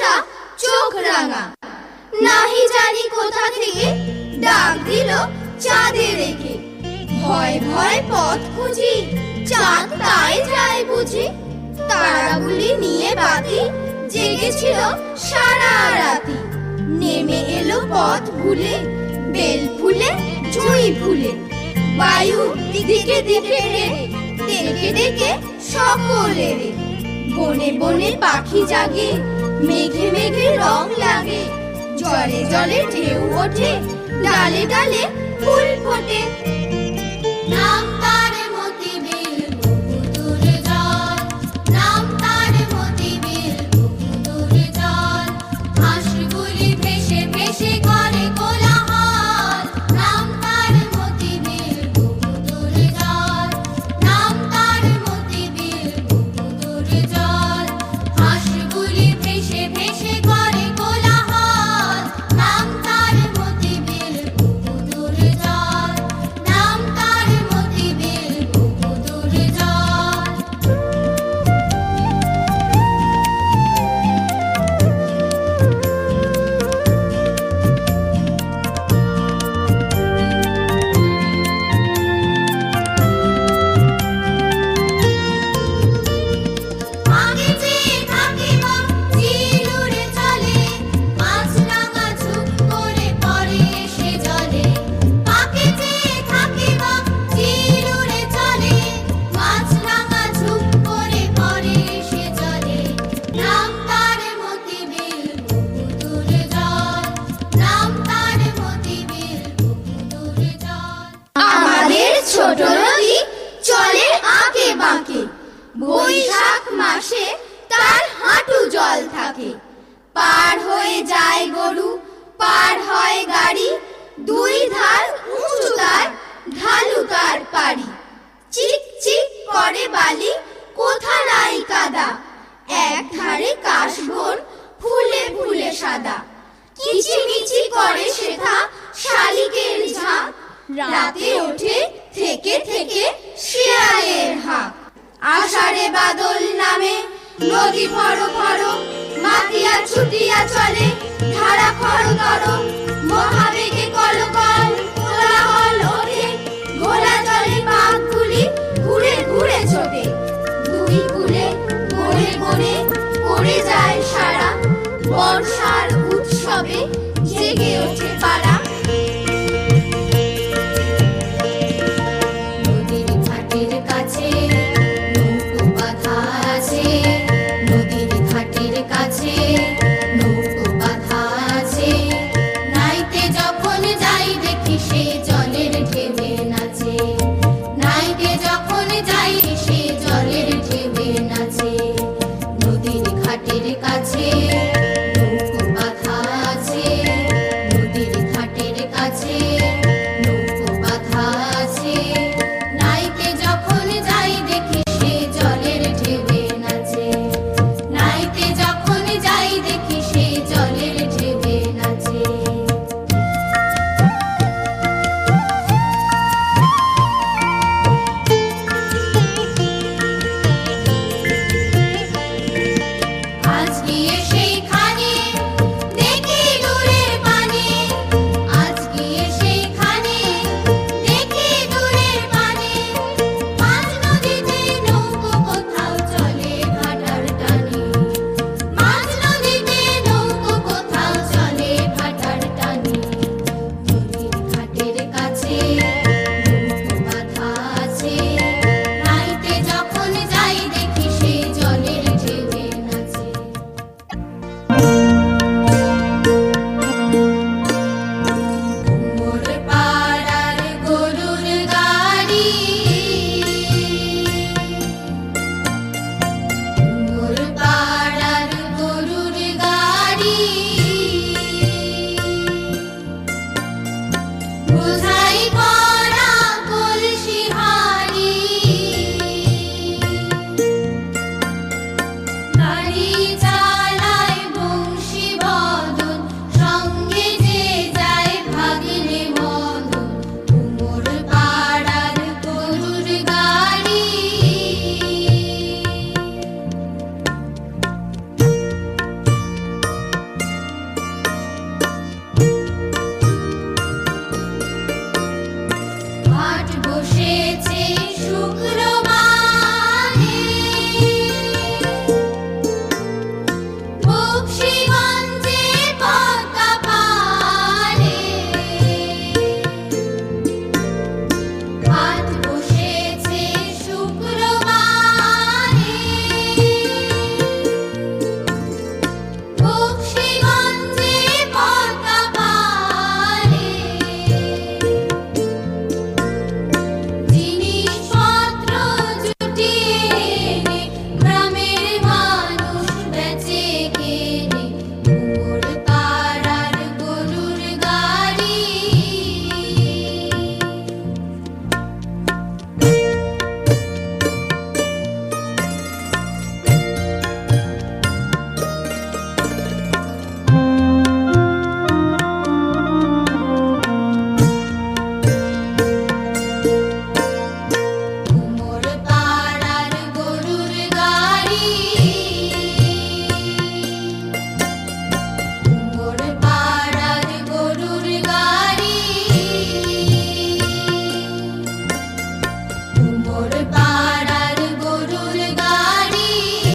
ফর্সা চোখ রাঙা, নাহি জানি কোথা থেকে ডাক দিল চাঁদে রেখে। ভয় ভয় পথ খুঁজি, চাঁদ তাই যায় বুঝি। তারাগুলি নিয়ে বাতি জেগেছিল সারা রাতি। নেমে এলো পথ ভুলে, বেল ফুলে জুঁই ফুলে। বায়ু দিকে দিকে ডেকে ডেকে সকলের। বনে বনে পাখি জাগে, মেঘে মেঘে রং লাগে। জলে জলে ঢেউ ওঠে, ডালে ডালে ফুল ফোটে। নাম তার মতি বিল বহুদূর জল, নাম তার মতি বিল বহুদূর জল। হাঁসগুলি ভেসে ভেসে করে কোলাহল। নাম তার মতি বিল বহুদূর জল, নাম তার মতি বিল বহুদূর জল। হাঁসগুলি ভেসে ভেসে করে কোলাহল। নাম তার মতি বিল বহুদূর জল, নাম তার মতি বিল বহুদূর জল। আগে চেয়ে থাকে বা চিল উড়ে চলে, মাছরাঙা ঝুপ করে পড়ে এসে জলে। আগে চেয়ে থাকে বা চিল উড়ে চলে, মাছরাঙা ঝুপ করে পড়ে এসে জলে। নাম তার মতি বিল বহুদূর জল, নাম তার মতি বিল বহুদূর জল। আমাদের ছোট নদী চলে আঁকে বাঁকে। বৈশাখ মাসে তার হাঁটু জল থাকে। পার হয়ে যায় গরু, পার হয় গাড়ি। দুই ধার উঁচু তার, ঢালু তার পাড়ি। চিক চিক করে বালি, কোথা নাই কাদা। এক ধারে কাশবন, ফুলে ফুলে সাদা। কিচিমিচি করে সেথা শালিকের ঝাঁক। রাতে ওঠে থেকে থেকে শিয়ালের হাঁক। আষাঢ়ে বাদল নামে, নদী ফড় ফড়, মাতিয়া ছুটিয়া চলে।